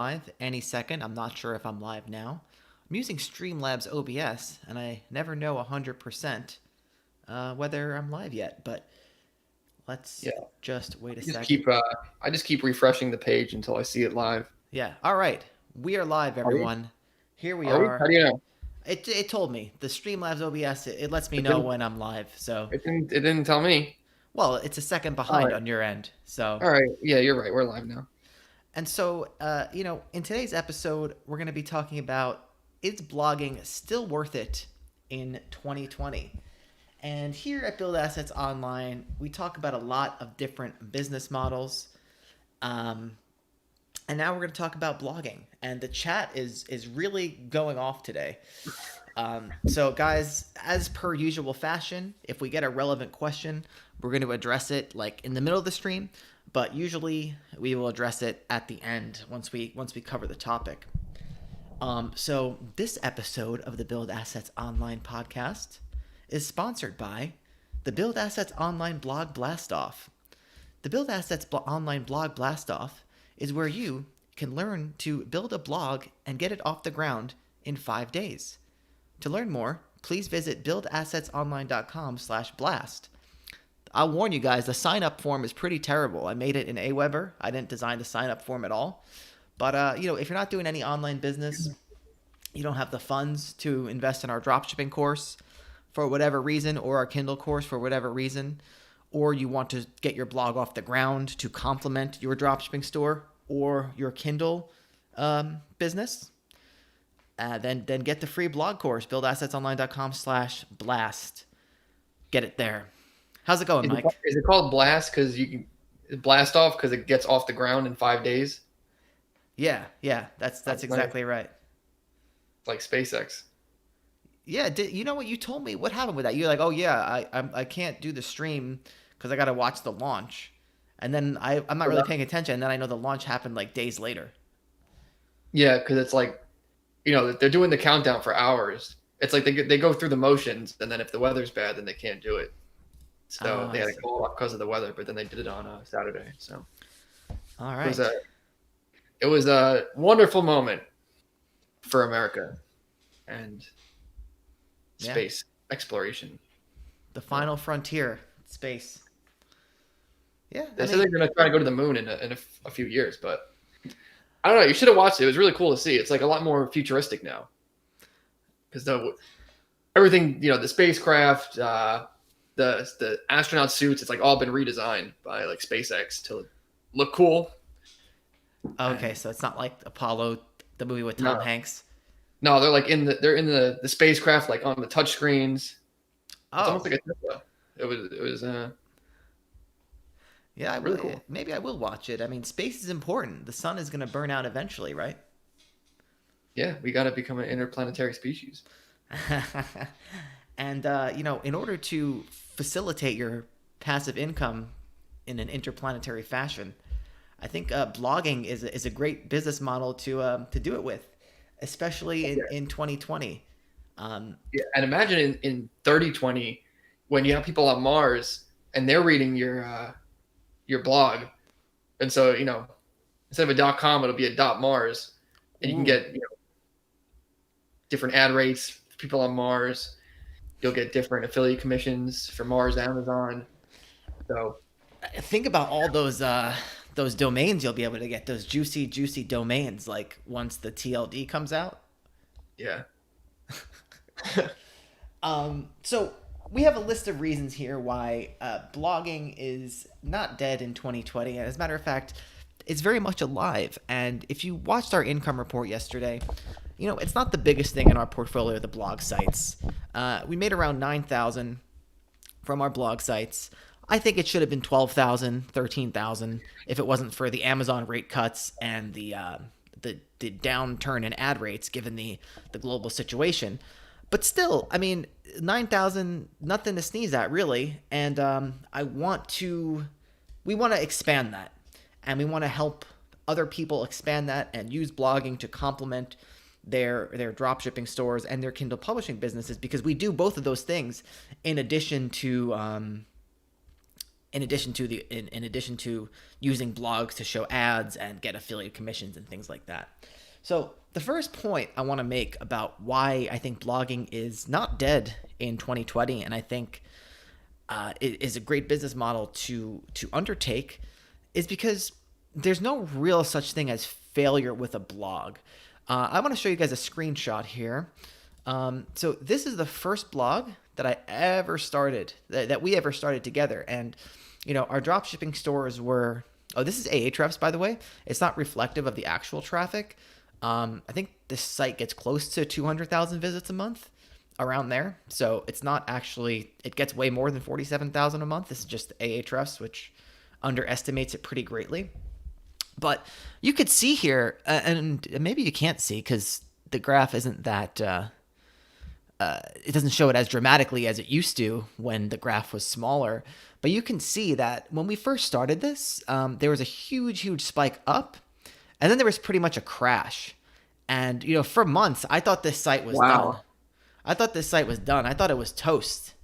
live any second. I'm not sure if I'm live now. I'm using Streamlabs OBS, and I never know 100% whether I'm live yet. But let's Yeah, just wait a I just second. keep uh, I just keep refreshing the page until I see it live. Yeah. All right. We are live, Are we? everyone. Here we Are we? How are. do you know? It told me the Streamlabs OBS. It lets me It know didn't. when I'm live. So, It didn't. It didn't tell me. well, it's a second All behind right. on your end. So, All right. Yeah, you're right. We're live now. in today's episode, we're going to be talking about, is blogging still worth it in 2020? And here at Build Assets Online, we talk about a lot of different business models. Um, and now we're going to talk about blogging. And the chat is really going off today. So, guys, as per usual fashion, if we get a relevant question, we're going to address it like in the middle of the stream. But usually, we will address it at the end once we cover the topic. So this episode of the Build Assets Online podcast is sponsored by the Build Assets Online Blog Blastoff. The Build Assets Online Blog Blastoff is where you can learn to build a blog and get it off the ground in 5 days. To learn more, please visit buildassetsonline.com/blast. I'll warn you guys, the sign up form is pretty terrible. I made it in Aweber. I didn't design the sign up form at all. But if you're not doing any online business, you don't have the funds to invest in our dropshipping course for whatever reason, or our Kindle course for whatever reason, or you want to get your blog off the ground to complement your dropshipping store or your Kindle business, then get the free blog course, buildassetsonline.com/blast. Get it there. How's it going, Mike? Is it called blast because you can blast off because it gets off the ground in 5 days? Yeah, that's That's nice. exactly right. It's like SpaceX. Yeah, you know what you told me? What happened with that? You're like, oh yeah, I can't do the stream because I got to watch the launch, and then I'm not really paying attention, and then I know the launch happened like days later. Yeah, because it's like, they're doing the countdown for hours. It's like they go through the motions, and then if the weather's bad, then they can't do it. So Oh, they I had to see. call off because of the weather, but then they did it on Saturday. So All it was a right. it was a wonderful moment for America and Yeah, space exploration. the Yeah. final frontier, space. Yeah, I They said mean, they're going to try to go to the moon in a few years, but I don't know. You should have watched it. It was really cool to see. It's like a lot more futuristic now because everything, the spacecraft, the astronaut suits, it's like all been redesigned by like SpaceX to look cool. okay, And so it's not like Apollo, the movie with Tom no, Hanks. no, they're like they're in the spacecraft, like on the touch screens. It's almost Oh, like a Tesla. It was yeah, really cool. maybe I will watch it. I mean, space is important. The sun is going to burn out eventually, right? Yeah, we got to become an interplanetary species. And in order to facilitate your passive income in an interplanetary fashion, I think blogging is a great business model to do it with, especially Yeah, in 2020. Um, yeah. And imagine in 3020 when you have people on Mars and they're reading your blog, and so instead of a .com, it'll be a .mars, and you can ooh, get different ad rates for people on Mars. You'll get different affiliate commissions for Mars, Amazon. So think about all those domains you'll be able to get, those juicy domains. Like once the TLD comes out. yeah, So we have a list of reasons here why blogging is not dead in 2020. And as a matter of fact, it's very much alive. And if you watched our income report yesterday, it's not the biggest thing in our portfolio, the blog sites. We made around 9,000 from our blog sites. I think it should have been 12,000, 13,000 if it wasn't for the Amazon rate cuts and the downturn in ad rates given the global situation. But still, I mean, 9,000, nothing to sneeze at, really. And we want to expand that. And we want to help other people expand that and use blogging to complement their dropshipping stores and their Kindle publishing businesses, because we do both of those things in addition to in addition to using blogs to show ads and get affiliate commissions and things like that. So the first point I want to make about why I think blogging is not dead in 2020, and I think it is a great business model to undertake, is because there's no real such thing as failure with a blog. I want to show you guys a screenshot here. So this is the first blog that I ever started, that we ever started together. And, our dropshipping stores were, this is Ahrefs, by the way. It's not reflective of the actual traffic. I think this site gets close to 200,000 visits a month, around there. So it's not actually, it gets way more than 47,000 a month. This is just Ahrefs, which underestimates it pretty greatly. But you could see here, and maybe you can't see because the graph isn't that, it doesn't show it as dramatically as it used to when the graph was smaller. But you can see that when we first started this, there was a huge spike up, and then there was pretty much a crash. And, for months, I thought this site was done. I thought this site was done. I thought it was toast.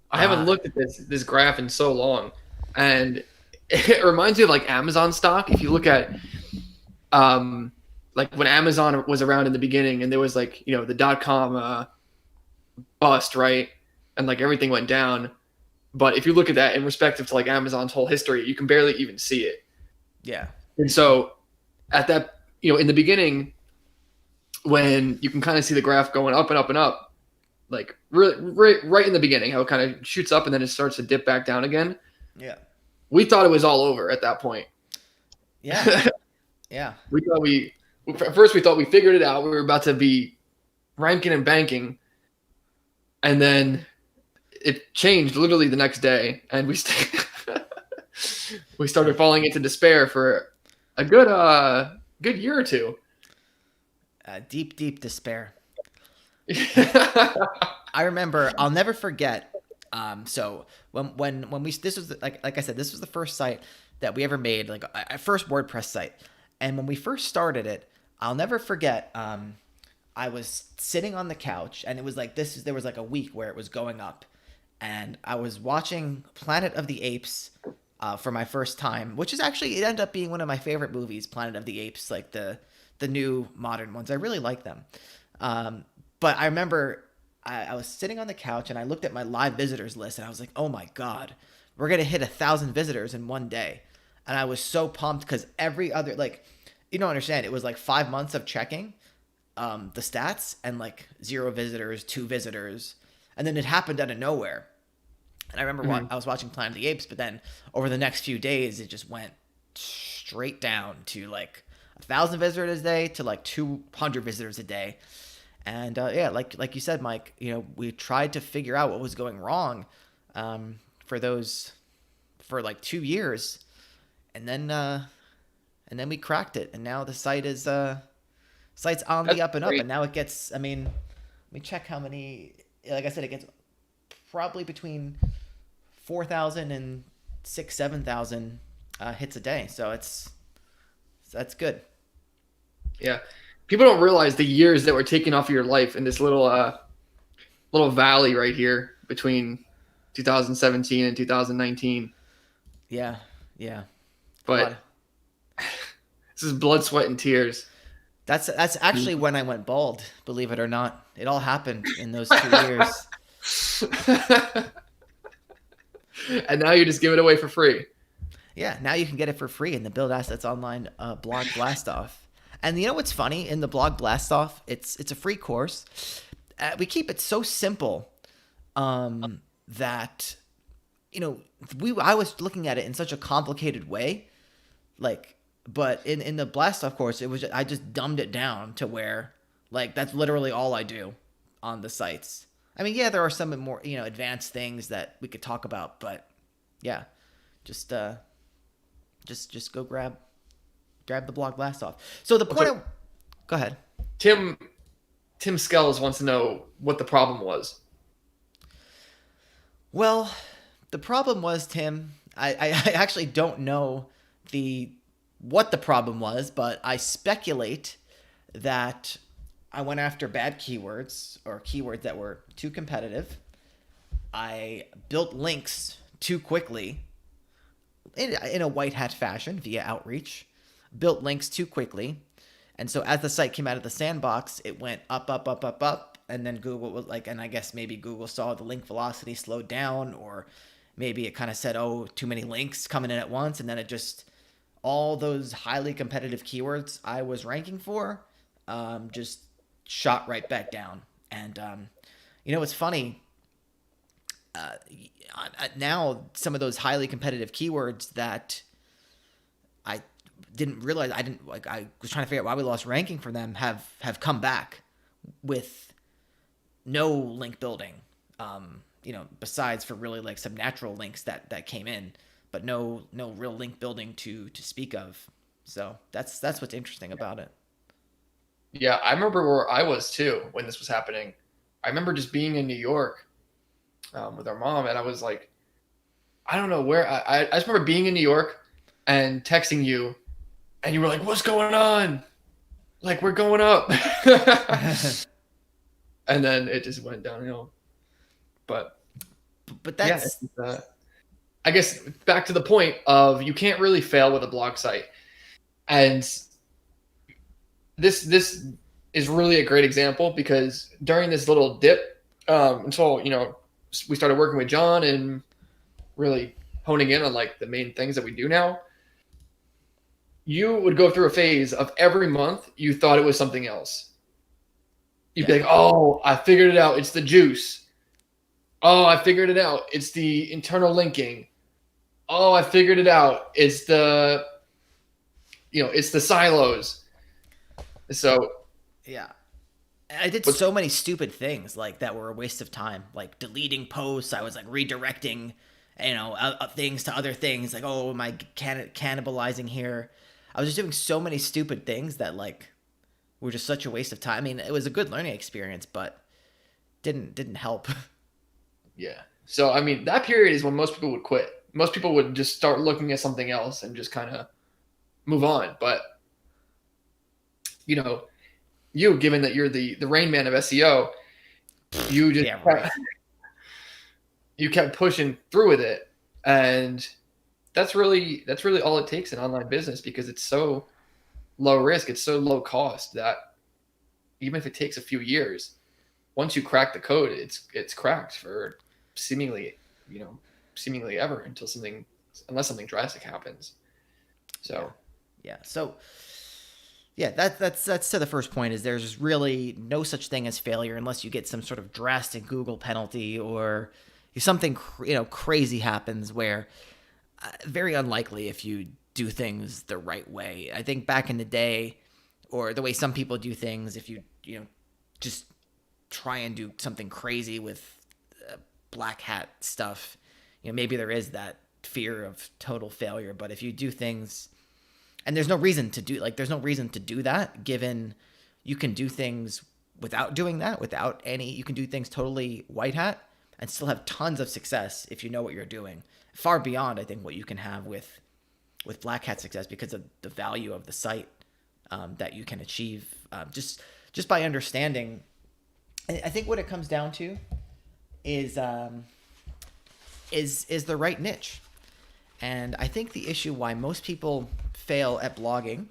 I haven't looked at this graph in so long, and it reminds me of like Amazon stock. If you look at, like when Amazon was around in the beginning, and there was like the .com bust, right, and like everything went down. But if you look at that in respective to like Amazon's whole history, you can barely even see it. Yeah. And so at that, in the beginning, when you can kind of see the graph going up and up and up, like right in the beginning, how it kind of shoots up and then it starts to dip back down again. Yeah. We thought it was all over at that point. Yeah. Yeah. At first we thought we figured it out. We were about to be ranking and banking. And then it changed literally the next day. And we started falling into despair for a good year or two. Deep despair. I remember, I'll never forget. So when we, this was like I said, this was the first site that we ever made, like a first WordPress site. And when we first started it, I'll never forget. I was sitting on the couch, and it was like this. There was like a week where it was going up, and I was watching Planet of the Apes for my first time, which is actually, it ended up being one of my favorite movies, Planet of the Apes, like the new modern ones. I really like them. But I remember I was sitting on the couch and I looked at my live visitors list and I was like, oh my God, we're going to hit 1,000 visitors in one day. And I was so pumped because every other, like, you don't understand. It was like 5 months of checking the stats and like 0 visitors, 2 visitors. And then it happened out of nowhere. And I remember I was watching Planet of the Apes, but then over the next few days, it just went straight down to like 1,000 visitors a day to like 200 visitors a day. And yeah, like you said, Mike, we tried to figure out what was going wrong for like 2 years, and then we cracked it, and now the site's on the up and up, and now it gets. I mean, let me check how many. Like I said, it gets probably between 4,000 and 7,000 hits a day. So that's good. Yeah. People don't realize the years that were taken off of your life in this little valley right here between 2017 and 2019. Yeah. But this is blood, sweat, and tears. That's actually when I went bald, believe it or not. It all happened in those 2 years. And now you just give it away for free. Yeah, now you can get it for free in the Build Assets Online Blog Blastoff. And you know what's funny? In the Blog Blastoff, it's a free course. We keep it so simple that I was looking at it in such a complicated way, but in the Blastoff course, I just dumbed it down to where like that's literally all I do on the sites. I mean, yeah, there are some more advanced things that we could talk about, but yeah, just go grab the Blog Blastoff. So the point go ahead. Tim Skells wants to know what the problem was. Well, the problem was, Tim, I actually don't know what the problem was, but I speculate that I went after bad keywords or keywords that were too competitive. I built links too quickly in a white hat fashion via outreach, built links too quickly. And so as the site came out of the sandbox, it went up, up, up, up, up. And then Google was like, and I guess maybe Google saw the link velocity slowed down, or maybe it kind of said, oh, too many links coming in at once. And then it just, all those highly competitive keywords I was ranking for just shot right back down. And, it's funny. Uh, Now, some of those highly competitive keywords that I didn't realize I didn't like. I was trying to figure out why we lost ranking for them. Have come back with no link building. Besides for really like some natural links that came in, but no real link building to speak of. So that's what's interesting about it. Yeah, I remember where I was too when this was happening. I remember just being in New York with our mom, and I was like, I don't know where. I just remember being in New York and texting you, and you were like, "What's going on? Like, we're going up." And then it just went downhill. But that's I guess back to the point of you can't really fail with a blog site, and this is really a great example because during this little dip, until we started working with John and really honing in on like the main things that we do now, you would go through a phase of every month you thought it was something else. You'd be like, oh, I figured it out. It's the juice. Oh, I figured it out. It's the internal linking. Oh, I figured it out. It's the silos. So yeah. I did so many stupid things like that were a waste of time, like deleting posts. I was like redirecting, things to other things. Like, oh, am I cannibalizing here? I was just doing so many stupid things that like were just such a waste of time. I mean, it was a good learning experience, but didn't help. Yeah. So I mean, that period is when most people would quit. Most people would just start looking at something else and just kind of move on. But you, given that you're the Rain Man of SEO, you just you kept pushing through with it, and that's really all it takes in online business because it's so low risk, it's so low cost that even if it takes a few years, once you crack the code, it's cracked for seemingly ever unless something drastic happens. So yeah. So yeah, that's to the first point is there's really no such thing as failure unless you get some sort of drastic Google penalty or something crazy happens where very unlikely if you do things the right way. I think back in the day, or the way some people do things, if you just try and do something crazy with black hat stuff, maybe there is that fear of total failure. But if you do things, and there's no reason to do that, given you can do things without doing that, you can do things totally white hat and still have tons of success if you know what you're doing. Far beyond, I think, what you can have with black hat success because of the value of the site that you can achieve just by understanding. I think what it comes down to is the right niche. And I think the issue why most people fail at blogging,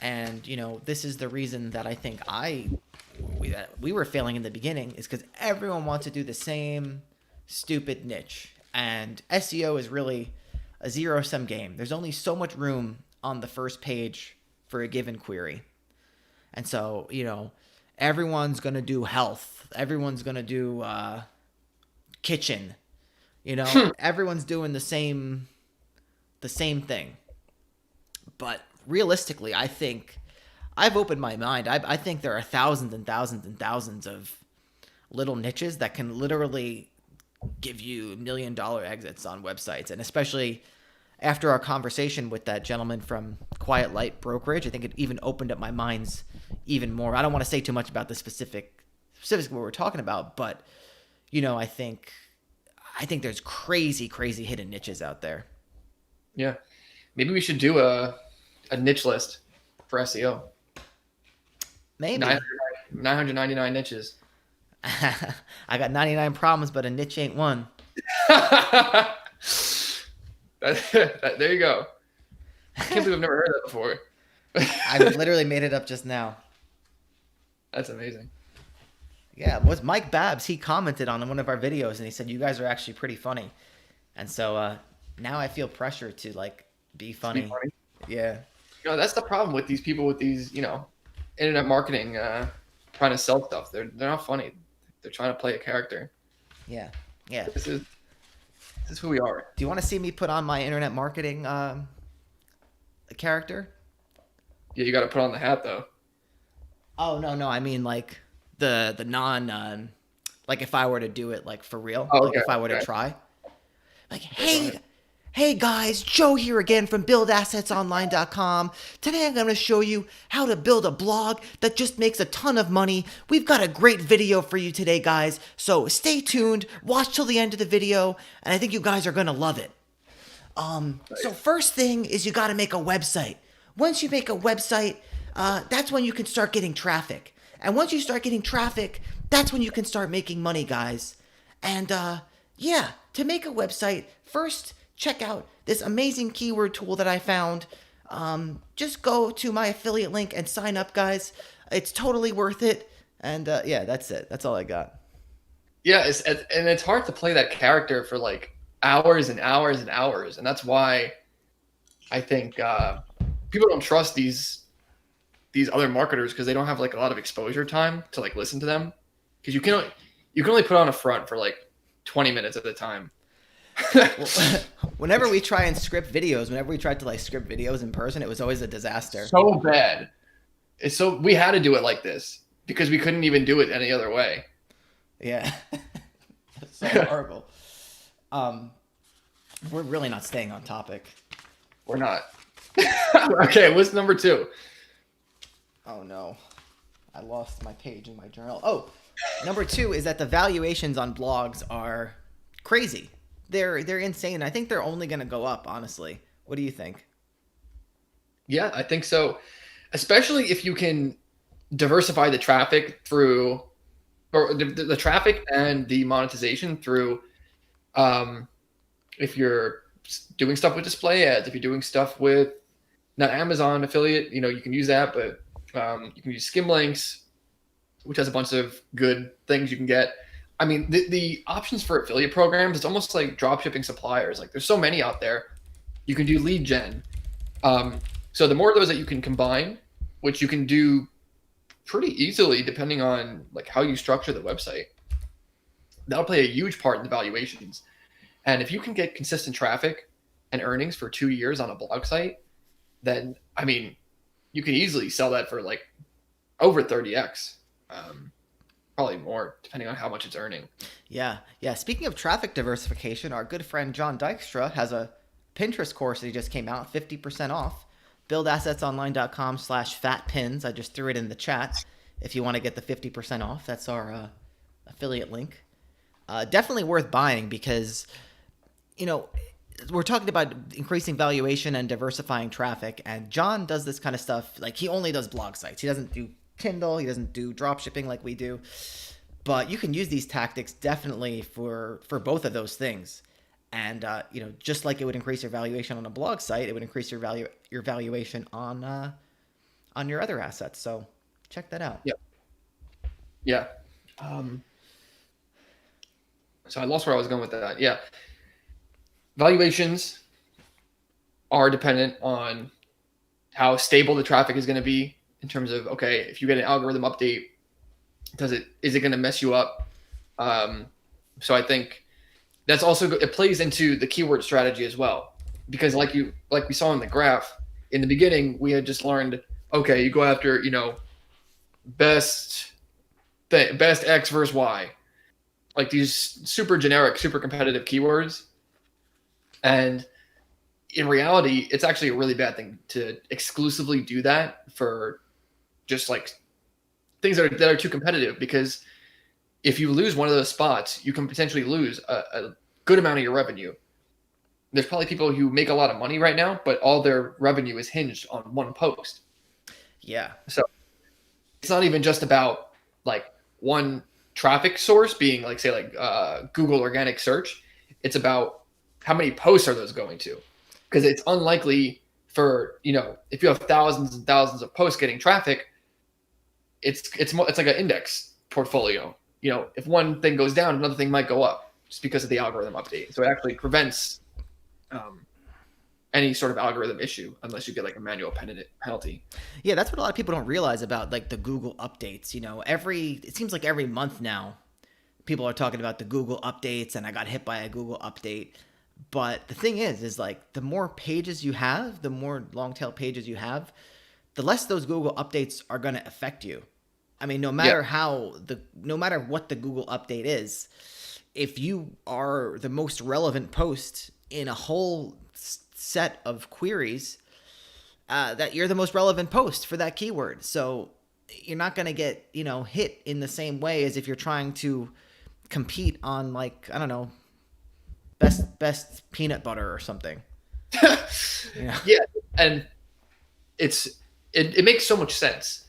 and this is the reason that I think we were failing in the beginning, is because everyone wants to do the same stupid niche. And SEO is really a zero-sum game. There's only so much room on the first page for a given query. And so, everyone's going to do health. Everyone's going to do kitchen. Everyone's doing the same thing. But realistically, I think I've opened my mind. I think there are thousands and thousands and thousands of little niches that can literally give you $1 million exits on websites. And especially after our conversation with that gentleman from Quiet Light Brokerage, I think it even opened up my minds even more. I don't want to say too much about the specifics what we're talking about, but I think there's crazy hidden niches out there. Yeah, maybe we should do a niche list for SEO. Maybe 999 niches. I got 99 problems, but a niche ain't one. There you go. I can't believe I've never heard that before. I literally made it up just now. That's amazing. Yeah, it was Mike Babs. He commented on one of our videos and he said, you guys are actually pretty funny. And so now I feel pressure to like be funny. Be funny. Yeah. That's the problem with these people with these, internet marketing, trying to sell stuff. They're not funny. They're trying to play a character. Yeah. Yeah. This is who we are. Do you want to see me put on my internet marketing character? Yeah, you got to put on the hat though. Oh, no. I mean like the non like if I were to do it like for real, Oh, like okay, if I were to okay. try. Like, hey guys, Joe here again from buildassetsonline.com. Today I'm going to show you how to build a blog that just makes a ton of money. We've got a great video for you today, guys. So stay tuned, watch till the end of the video, and I think you guys are going to love it. So first thing is you got to make a website. Once you make a website, that's when you can start getting traffic. And once you start getting traffic, that's when you can start making money, guys. And yeah, to make a website, first check out this amazing keyword tool that I found. Just go to my affiliate link and sign up, guys. It's totally worth it. And yeah, that's it. That's all I got. Yeah, and it's hard to play that character for like hours and hours and hours, and that's why I think people don't trust these other marketers because they don't have like a lot of exposure time to like listen to them, because you can only put on a front for like 20 minutes at a time. Whenever we try and script videos, whenever we tried to like script videos in person, it was always a disaster. So bad. We had to do it like this because we couldn't even do it any other way. Yeah. That's so horrible. We're really not staying on topic. We're not. Okay, what's number 2? Oh no. I lost my page in my journal. Oh, number 2 is that the valuations on blogs are crazy. They're insane. I think they're only going to go up, honestly. What do you think? Yeah, I think so. Especially if you can diversify the traffic through, or the traffic and the monetization through, if you're doing stuff with display ads, if you're doing stuff with not Amazon affiliate, you can use that, but you can use skim links, which has a bunch of good things you can get. I mean, the options for affiliate programs, it's almost like dropshipping suppliers. Like there's so many out there. You can do lead gen. So the more of those that you can combine, which you can do pretty easily depending on like how you structure the website, that'll play a huge part in the valuations. And if you can get consistent traffic and earnings for 2 years on a blog site, then I mean, you can easily sell that for like over 30x. Probably more, depending on how much it's earning. Yeah. Speaking of traffic diversification, our good friend John Dykstra has a Pinterest course that he just came out, 50% off. Buildassetsonline.com/fatpins. I just threw it in the chat. If you want to get the 50% off, that's our affiliate link. Definitely worth buying because, we're talking about increasing valuation and diversifying traffic. And John does this kind of stuff. Like he only does blog sites. He doesn't do Kindle. He doesn't do drop shipping like we do, but you can use these tactics definitely for both of those things. And just like it would increase your valuation on a blog site, it would increase your valuation on your other assets. So check that out. Yeah. So I lost where I was going with that. Yeah. Valuations are dependent on how stable the traffic is going to be. In terms of, okay, if you get an algorithm update, is it going to mess you up? So I think that's also, it plays into the keyword strategy as well, because like we saw in the graph in the beginning, we had just learned, okay, you go after, best X versus Y, like these super generic, super competitive keywords. And in reality, it's actually a really bad thing to exclusively do that for just like things that are too competitive, because if you lose one of those spots, you can potentially lose a good amount of your revenue. There's probably people who make a lot of money right now, but all their revenue is hinged on one post. Yeah. So it's not even just about like one traffic source being like, say, like Google organic search. It's about how many posts are those going to? because it's unlikely for, if you have thousands and thousands of posts getting traffic, it's like an index portfolio. If one thing goes down, another thing might go up just because of the algorithm update. So it actually prevents any sort of algorithm issue unless you get like a manual penalty. Yeah, that's what a lot of people don't realize about like the Google updates. It seems like every month now, people are talking about the Google updates, and I got hit by a Google update. But the thing is like the more pages you have, the more long tail pages you have, the less those Google updates are going to affect you. I mean, no matter what the Google update is, if you are the most relevant post in a whole set of queries, that you're the most relevant post for that keyword. So you're not going to get, hit in the same way as if you're trying to compete on, like, I don't know, best peanut butter or something. Yeah. And it makes so much sense.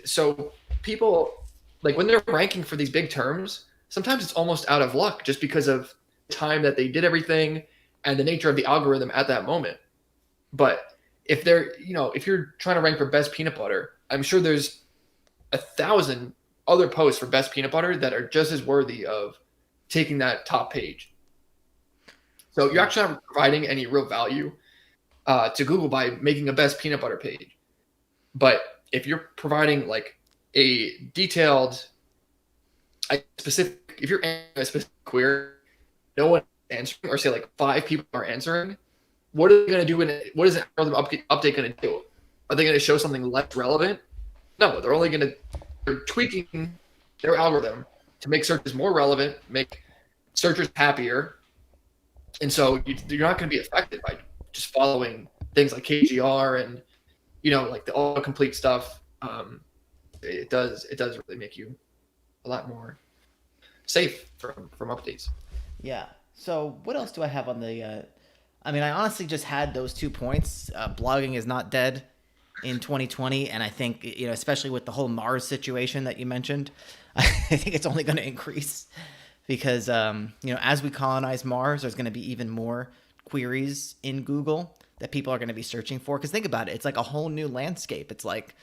So people, like, when they're ranking for these big terms, sometimes it's almost out of luck just because of the time that they did everything and the nature of the algorithm at that moment. But if you're trying to rank for best peanut butter, I'm sure there's 1,000 other posts for best peanut butter that are just as worthy of taking that top page. So you're actually not providing any real value to Google by making a best peanut butter page. But if you're providing like a detailed, if you're answering a specific query, no one answering, or say like 5 people are answering, what are they going to do? What is the algorithm update going to do? Are they going to show something less relevant? No, they're tweaking their algorithm to make searches more relevant, make searchers happier. And so you're not going to be affected by just following things like KGR and, like the autocomplete stuff. It does really make you a lot more safe from updates. Yeah. So what else do I have on the? I honestly just had those 2 points. Blogging is not dead in 2020, and I think especially with the whole Mars situation that you mentioned, I think it's only going to increase because as we colonize Mars, there's going to be even more queries in Google that people are going to be searching for. Because think about it, it's like a whole new landscape. It's like,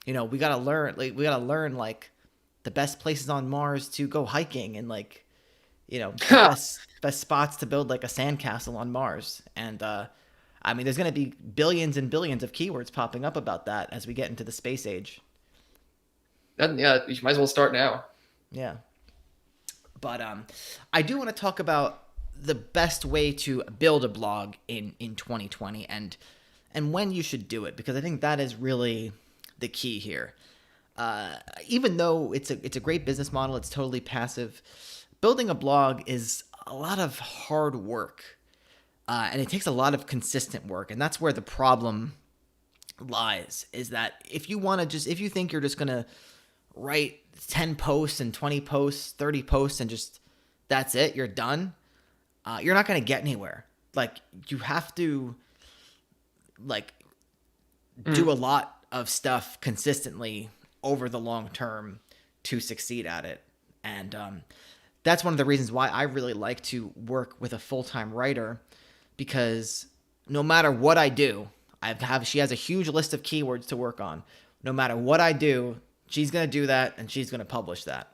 we got to learn like the best places on Mars to go hiking and like, best spots to build like a sandcastle on Mars. And there's going to be billions and billions of keywords popping up about that as we get into the space age. Then yeah, you might as well start now. Yeah. But I do want to talk about the best way to build a blog in 2020 and when you should do it, because I think that is really the key here. Even though it's a great business model, it's totally passive. Building a blog is a lot of hard work, and it takes a lot of consistent work, and that's where the problem lies. Is that if you think you're just gonna write 10 posts and 20 posts, 30 posts, and just that's it, you're done, you're not gonna get anywhere. Like, you have to do a lot of stuff consistently over the long term to succeed at it, and that's one of the reasons why I really like to work with a full-time writer, because no matter what I do, she has a huge list of keywords to work on. No matter what I do, she's going to do that and she's going to publish that.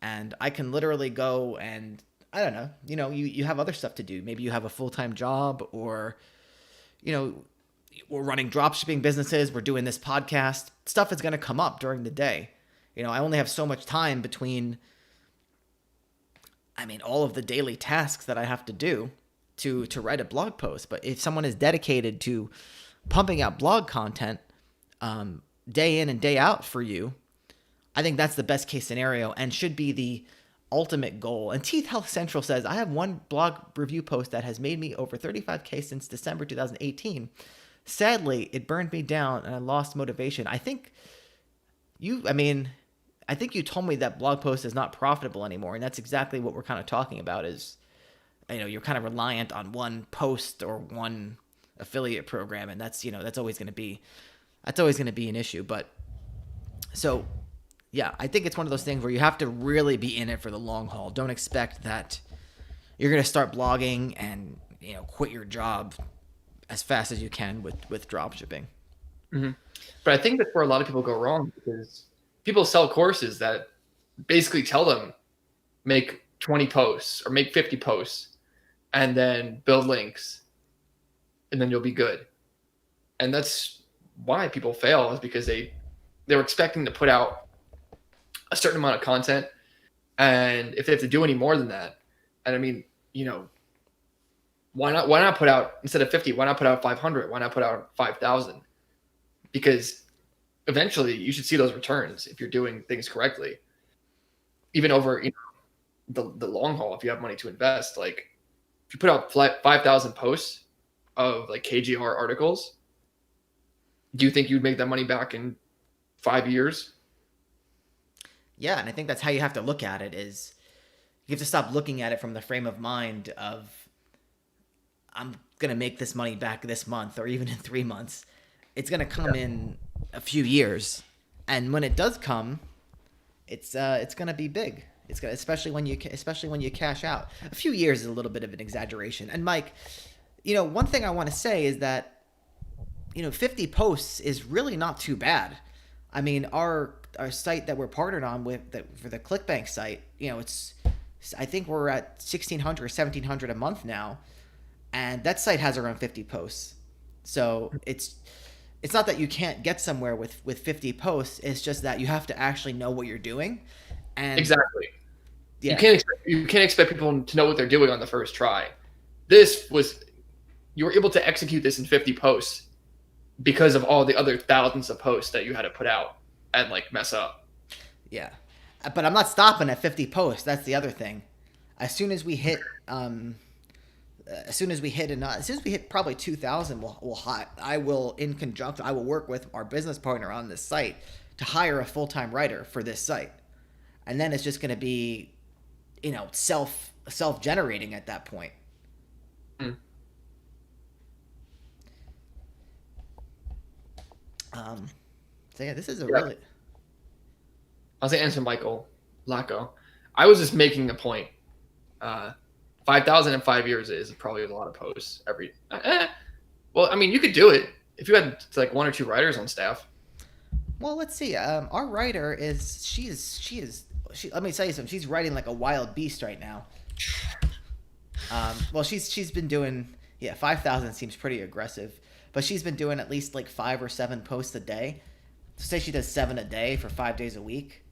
And I can literally go and, I don't know, you have other stuff to do. Maybe you have a full-time job, or, we're running dropshipping businesses. We're doing this podcast. Stuff is going to come up during the day. I only have so much time between all of the daily tasks that I have to do to write a blog post. But if someone is dedicated to pumping out blog content day in and day out for you, I think that's the best case scenario and should be the ultimate goal. And Teeth Health Central says, I have one blog review post that has made me over 35K since December 2018. Sadly, it burned me down and I lost motivation. I think you told me that blog post is not profitable anymore, and that's exactly what we're kind of talking about. Is you're kind of reliant on one post or one affiliate program, and that's always going to be an issue. But so yeah, I think it's one of those things where you have to really be in it for the long haul. Don't expect that you're going to start blogging and quit your job as fast as you can with drop shipping. Hmm. But I think that's where a lot of people go wrong, because people sell courses that basically tell them make 20 posts or make 50 posts and then build links and then you'll be good. And that's why people fail, is because they're expecting to put out a certain amount of content, and if they have to do any more than that, and I mean, why not put out, instead of 50, why not put out 500, why not put out 5,000? Because eventually you should see those returns if you're doing things correctly, even over the long haul. If you have money to invest, like if you put out 5,000 posts of like KGR articles, do you think you'd make that money back in 5 years? Yeah, and I think that's how you have to look at it. Is you have to stop looking at it from the frame of mind of I'm gonna make this money back this month or even in 3 months. It's gonna come in a few years, and when it does come, it's gonna be big. It's gonna, especially when you cash out. A few years is a little bit of an exaggeration. And Mike, one thing I want to say is that 50 posts is really not too bad. I mean, our site that we're partnered on with for the ClickBank site, I think we're at 1,600 or 1,700 a month now, and that site has around 50 posts. So it's not that you can't get somewhere with 50 posts. It's just that you have to actually know what you're doing. And Exactly. yeah, You can't expect people to know what they're doing on the first try. You were able to execute this in 50 posts because of all the other thousands of posts that you had to put out and like mess up. yeah. But I'm not stopping at 50 posts. That's the other thing. As soon as we hit probably 2,000, I will work with our business partner on this site to hire a full-time writer for this site. And then it's just going to be, self-generating at that point. Mm. So yeah, this is really. I'll say answer Michael Lacko. I was just making a point. 5,000 in 5 years is probably a lot of posts every. Well, I mean, you could do it if you had like one or two writers on staff. Well, let's see. Our writer is she. Let me tell you something. She's writing like a wild beast right now. Well, she's been doing 5,000 seems pretty aggressive, but she's been doing at least like 5 or 7 posts a day. So say she does 7 a day for 5 days a week.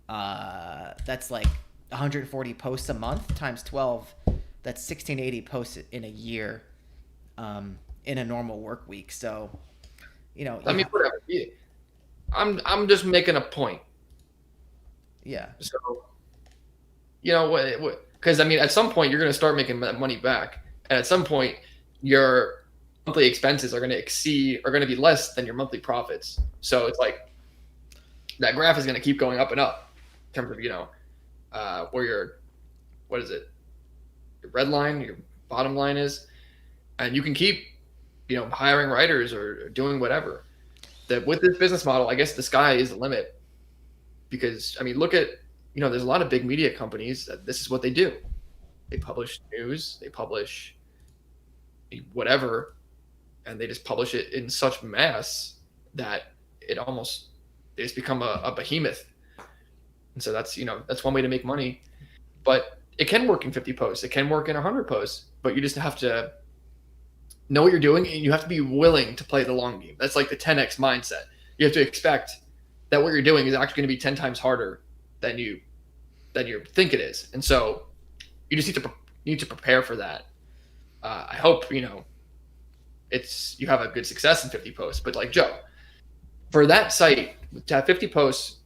That's like 140 posts a month times 12. That's 1,680 posts in a year, in a normal work week. So, I mean, whatever. Yeah. I'm just making a point. Yeah. So, because I mean, at some point you're going to start making that money back, and at some point your monthly expenses are going to be less than your monthly profits. So it's like that graph is going to keep going up and up in terms of where what is it, your red line, your bottom line is, and you can keep hiring writers or doing whatever. That with this business model, I guess the sky is the limit, because I mean, look at there's a lot of big media companies that this is what they do. They publish news, they publish whatever, and they just publish it in such mass that it's become a behemoth. And so that's one way to make money. But it can work in 50 posts, it can work in 100 posts, but you just have to know what you're doing, and you have to be willing to play the long game. That's like the 10x mindset. You have to expect that what you're doing is actually going to be 10 times harder than you think it is. And so you just need to prepare for that. I hope you have a good success in 50 posts. But like Joe, for that site to have 50 posts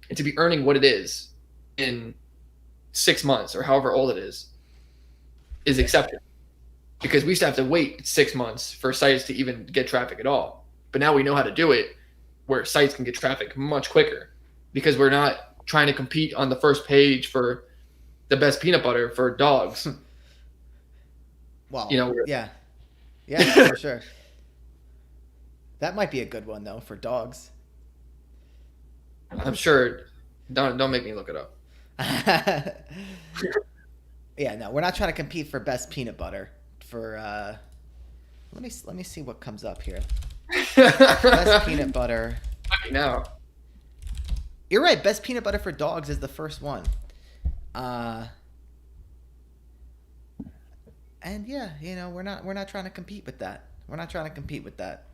and to be earning what it is in 6 months or however old it is exceptional. Because we used to have to wait 6 months for sites to even get traffic at all. But now we know how to do it where sites can get traffic much quicker, because we're not trying to compete on the first page for the best peanut butter for dogs. Well, yeah, for sure. That might be a good one though for dogs. I'm sure. Don't make me look it up. Yeah, no, we're not trying to compete for best peanut butter for Let me see what comes up here. Lucky Best peanut butter. now. You're right. Best peanut butter for dogs is the first one. And yeah, we're not trying to compete with that. We're not trying to compete with that.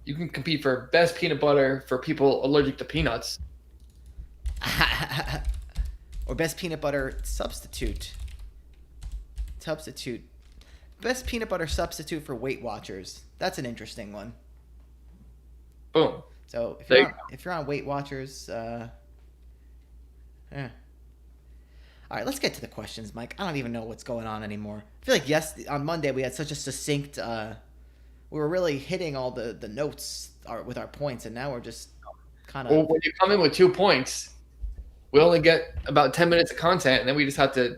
You can compete for best peanut butter for people allergic to peanuts. Or best peanut butter substitute. Substitute. Best peanut butter substitute for Weight Watchers. That's an interesting one. Boom. So if you're on Weight Watchers, yeah. All right, let's get to the questions, Mike. I don't even know what's going on anymore. I feel like on Monday we had such a succinct. We were really hitting all the notes with our points, and now we're just kind of. Well, when you come in with 2 points, we only get about 10 minutes of content, and then we just have to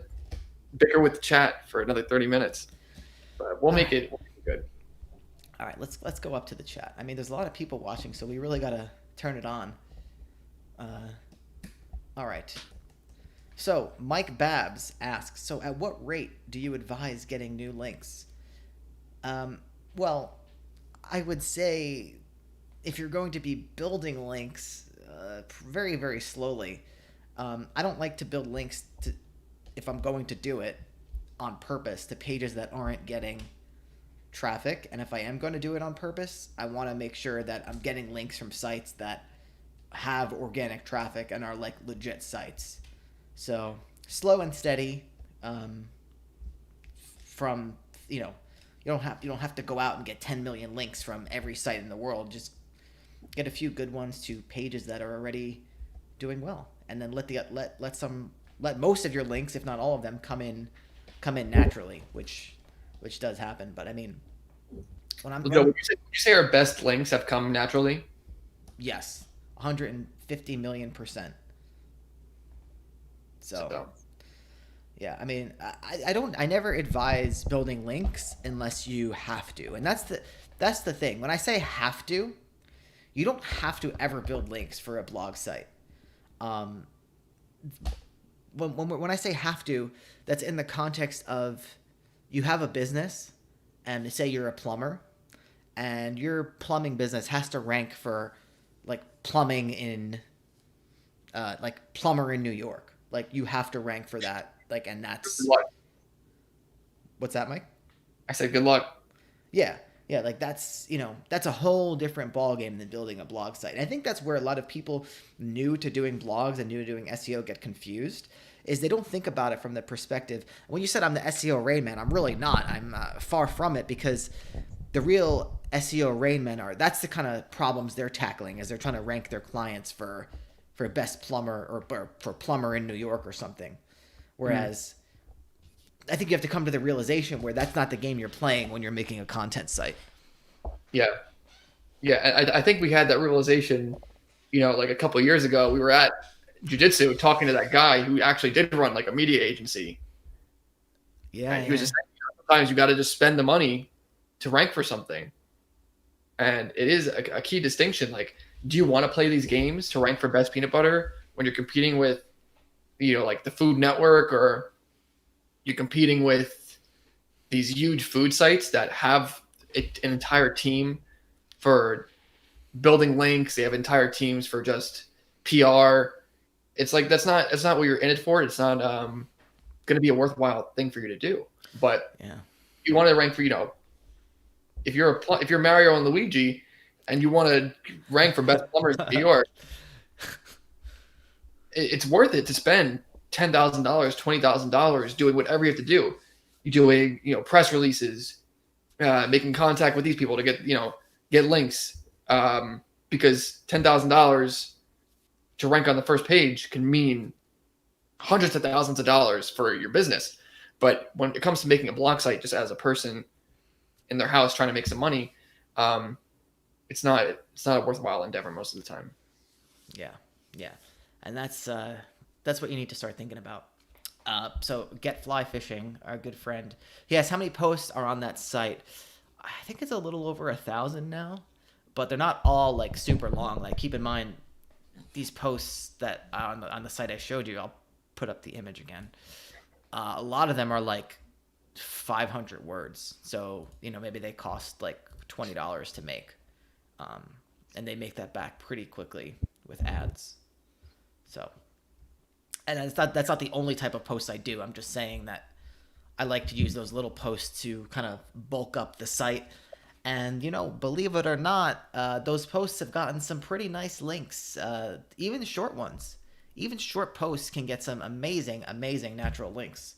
bicker with the chat for another 30 minutes. But we'll make it good. All right, let's go up to the chat. I mean, there's a lot of people watching, so we really gotta turn it on. All right. So Mike Babs asks, so at what rate do you advise getting new links? Well, I would say if you're going to be building links very, very slowly, I don't like to build links if I'm going to do it on purpose to pages that aren't getting traffic. And if I am going to do it on purpose, I want to make sure that I'm getting links from sites that have organic traffic and are like legit sites. So slow and steady. From you don't have to go out and get 10 million links from every site in the world. Just get a few good ones to pages that are already doing well, and then let most of your links, if not all of them, come in naturally, which does happen. But I mean, would you say our best links have come naturally? Yes, 150 million%. So yeah, I mean, I never advise building links unless you have to, and that's the thing. When I say have to, you don't have to ever build links for a blog site. When I say have to, that's in the context of you have a business, and say you're a plumber, and your plumbing business has to rank for like plumbing in like plumber in New York. Like you have to rank for that. Like, and that's good luck. What's that, Mike? I said good luck. Yeah. Like that's a whole different ballgame than building a blog site. And I think that's where a lot of people new to doing blogs and new to doing SEO get confused, is they don't think about it from the perspective. When you said I'm the SEO Rain Man, I'm really not. I'm far from it, because the real SEO Rain Men that's the kind of problems they're tackling, is they're trying to rank their clients for best plumber or for plumber in New York or something. Whereas I think you have to come to the realization where that's not the game you're playing when you're making a content site. Yeah. I think we had that realization, like a couple of years ago. We were at Jiu-Jitsu talking to that guy who actually did run like a media agency. Yeah. He was just saying, sometimes you got to just spend the money to rank for something. And it is a key distinction. Like, do you want to play these games to rank for best peanut butter when you're competing with, like the Food Network, or you're competing with these huge food sites that have an entire team for building links? They have entire teams for just PR. It's like that's not what you're in it for. It's not going to be a worthwhile thing for you to do. But yeah, you want to rank for if you're Mario and Luigi and you want to rank for best plumbers in New York, it's worth it to spend $10,000, $20,000 doing whatever you have to do. You're doing, press releases, making contact with these people to get links, because $10,000 to rank on the first page can mean hundreds of thousands of dollars for your business. But when it comes to making a blog site, just as a person in their house trying to make some money, it's not a worthwhile endeavor most of the time. Yeah. And that's what you need to start thinking about. So Get Fly Fishing, our good friend, he asks how many posts are on that site. I think it's a little over 1,000 now, but they're not all like super long. Like, keep in mind, these posts that on the site I showed you, I'll put up the image again. A lot of them are like 500 words. So, maybe they cost like $20 to make. Um, and they make that back pretty quickly with ads. So, and that's not the only type of post I do. I'm just saying that I like to use those little posts to kind of bulk up the site. And, believe it or not, those posts have gotten some pretty nice links, even short ones. Even short posts can get some amazing, amazing natural links.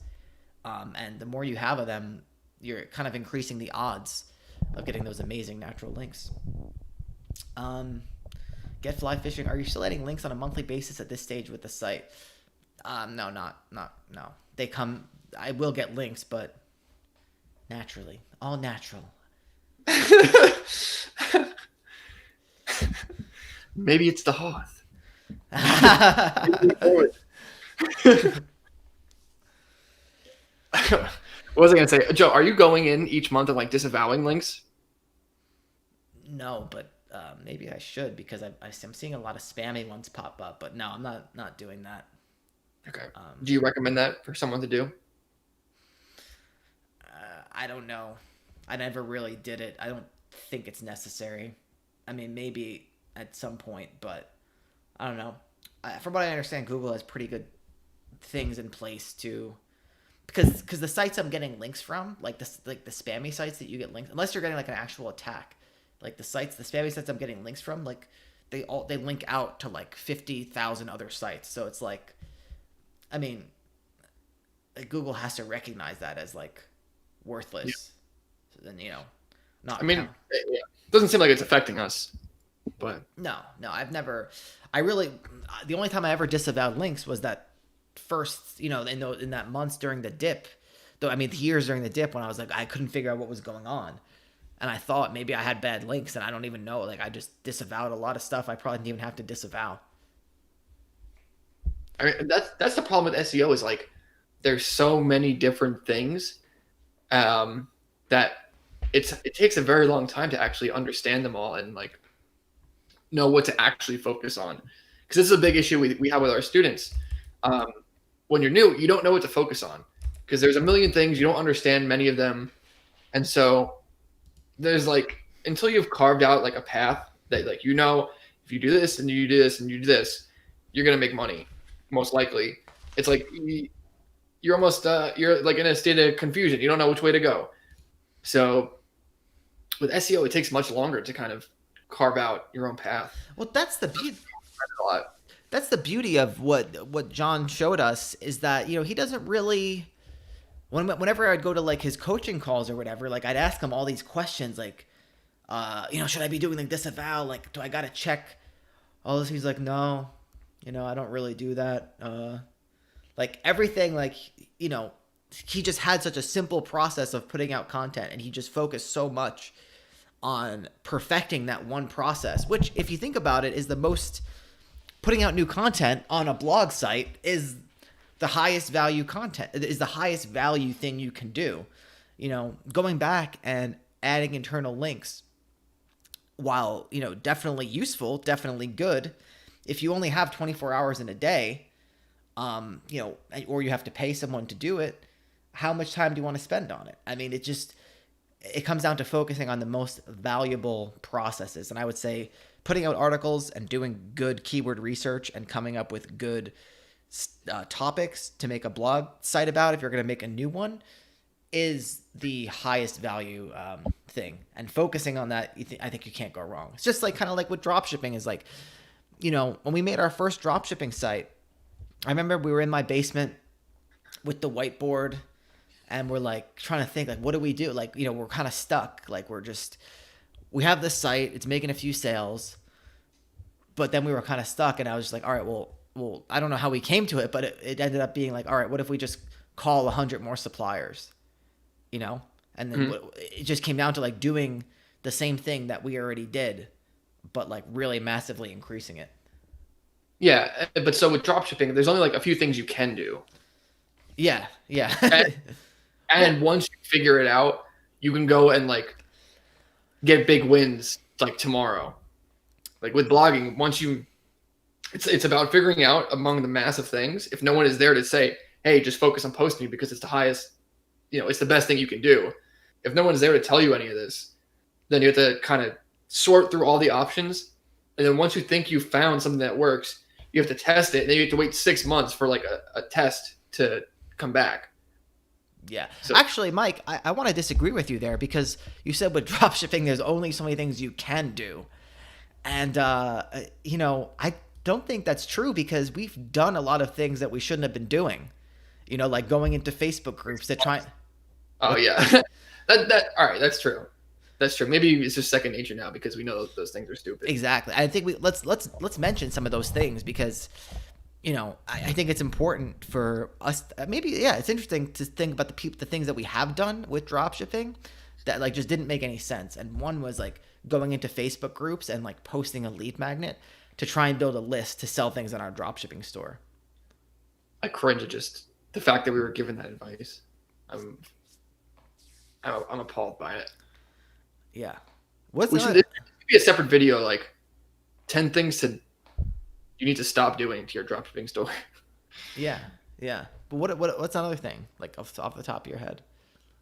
And the more you have of them, you're kind of increasing the odds of getting those amazing natural links. Get fly fishing. Are you still adding links on a monthly basis at this stage with the site? No, no. They come. I will get links, but naturally, all natural. Maybe it's the Hoth. What was I gonna say, Joe? Are you going in each month and like disavowing links? No, but maybe I should, because I'm seeing a lot of spammy ones pop up. But no, I'm not doing that. Okay. Do you recommend that for someone to do? I don't know. I never really did it. I don't think it's necessary. I mean, maybe at some point, but I don't know. From what I understand, Google has pretty good things in place to, because the sites I'm getting links from, like the spammy sites that you get links, unless you're getting like an actual attack, like the spammy sites I'm getting links from, like they link out to like 50,000 other sites. So it's like, I mean, like Google has to recognize that as like worthless. Yeah. So then, not. I mean, it doesn't seem like it's affecting us, but no, I've never. The only time I ever disavowed links was that first, in that months during the dip. Though, I mean, the years during the dip when I was like, I couldn't figure out what was going on, and I thought maybe I had bad links, and I don't even know. Like, I just disavowed a lot of stuff I probably didn't even have to disavow. I mean, that's the problem with SEO, is like there's so many different things that it takes a very long time to actually understand them all and like know what to actually focus on. Because this is a big issue we have with our students. When you're new, you don't know what to focus on because there's a million things, you don't understand many of them, and so there's like, until you've carved out like a path that like, if you do this and you do this and you do this, you're gonna make money most likely. It's like you're almost you're like in a state of confusion. You don't know which way to go. So with SEO, it takes much longer to kind of carve out your own path. Well, that's the beauty. That's the beauty of what John showed us, is that he doesn't really. Whenever I'd go to like his coaching calls or whatever, like I'd ask him all these questions, like, should I be doing like disavow? Like, do I gotta check all this? He's like, no, I don't really do that. Like everything, like he just had such a simple process of putting out content, and he just focused so much on perfecting that one process, which, if you think about it, is the most. Putting out new content on a blog site is the highest value content. It is the highest value thing you can do. Going back and adding internal links, while definitely useful, definitely good, if you only have 24 hours in a day, or you have to pay someone to do it, how much time do you want to spend on it? I mean, it comes down to focusing on the most valuable processes. And I would say putting out articles and doing good keyword research and coming up with good topics to make a blog site about, if you're going to make a new one, is the highest value thing. And focusing on that, I think you can't go wrong. It's just like kind of like with dropshipping is like, when we made our first dropshipping site, I remember we were in my basement with the whiteboard, and we're like trying to think, like, what do we do? Like, we're kind of stuck. Like, we have this site, it's making a few sales, but then we were kind of stuck, and I was just like, all right, well, I don't know how we came to it, but it ended up being like, all right, what if we just call 100 more suppliers, and then it just came down to like doing the same thing that we already did, but like really massively increasing it. Yeah, but so with dropshipping, there's only like a few things you can do. Yeah. And once you figure it out, you can go and like get big wins like tomorrow. Like with blogging, it's about figuring out among the massive things. If no one is there to say, hey, just focus on posting because it's the highest it's the best thing you can do. If no one's there to tell you any of this, then you have to kind of sort through all the options. And then once you think you found something that works, you have to test it. And then you have to wait 6 months for like a test to come back. Yeah. So, Actually, Mike, I want to disagree with you there, because you said with dropshipping, there's only so many things you can do. And, I don't think that's true, because we've done a lot of things that we shouldn't have been doing. Like going into Facebook groups to try. oh, What? yeah. All right. That's true. That's true. Maybe it's just second nature now because we know those things are stupid. Exactly. I think let's mention some of those things, because I think it's important for us. Maybe, yeah, it's interesting to think about the things that we have done with dropshipping that like just didn't make any sense. And one was like going into Facebook groups and like posting a lead magnet to try and build a list to sell things on our dropshipping store. I cringe at just the fact that we were given that advice. I'm appalled by it. Yeah. It should be a separate video, like 10 things you need to stop doing to your dropshipping store. Yeah. Yeah. But what's another thing, like off the top of your head?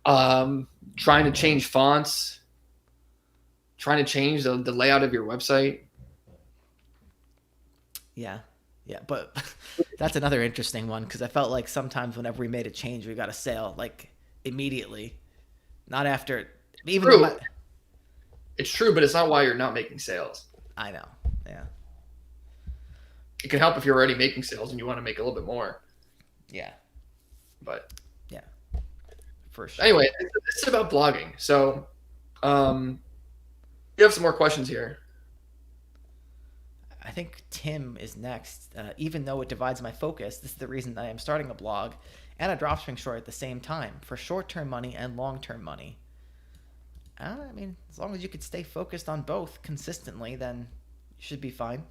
Trying to change fonts, trying to change the layout of your website. Yeah. Yeah. But that's another interesting one, because I felt like sometimes whenever we made a change, we got a sale like immediately, not after. Even True. though It's true, but it's not why you're not making sales. I know. Yeah. It can help if you're already making sales and you want to make a little bit more. Yeah. But yeah, for sure. Anyway, this is about blogging. So, you have some more questions here. I think Tim is next. Even though it divides my focus, this is the reason that I am starting a blog and a dropshipping store at the same time for short-term money and long-term money. I mean, as long as you could stay focused on both consistently, then you should be fine.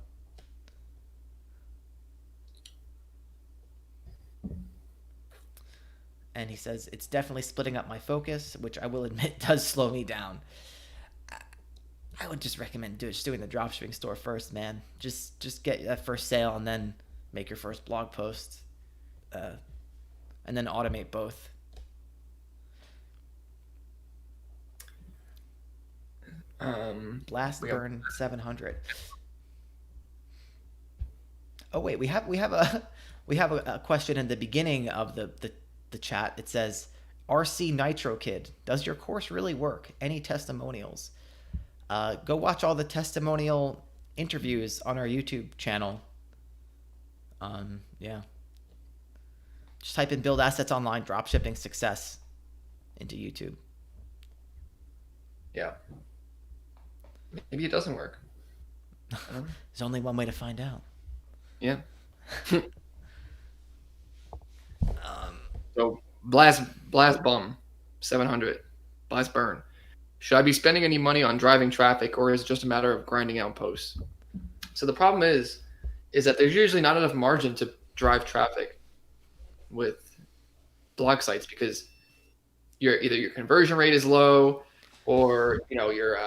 And he says, it's definitely splitting up my focus, which I will admit does slow me down. I would just recommend just doing the dropshipping store first, man. Just get that first sale and then make your first blog post. And then automate both. Blast burn 700. Oh wait, we have a question in the beginning of the chat. It says, RC Nitro Kid, does your course really work? Any testimonials? Go watch all the testimonial interviews on our YouTube channel. Yeah. Just type in Build Assets Online Dropshipping Success into YouTube. Yeah. Maybe it doesn't work. There's only one way to find out. Yeah. So blast bum 700. Blast burn. Should I be spending any money on driving traffic, or is it just a matter of grinding out posts? So the problem is that there's usually not enough margin to drive traffic with blog sites, because either your conversion rate is low, or your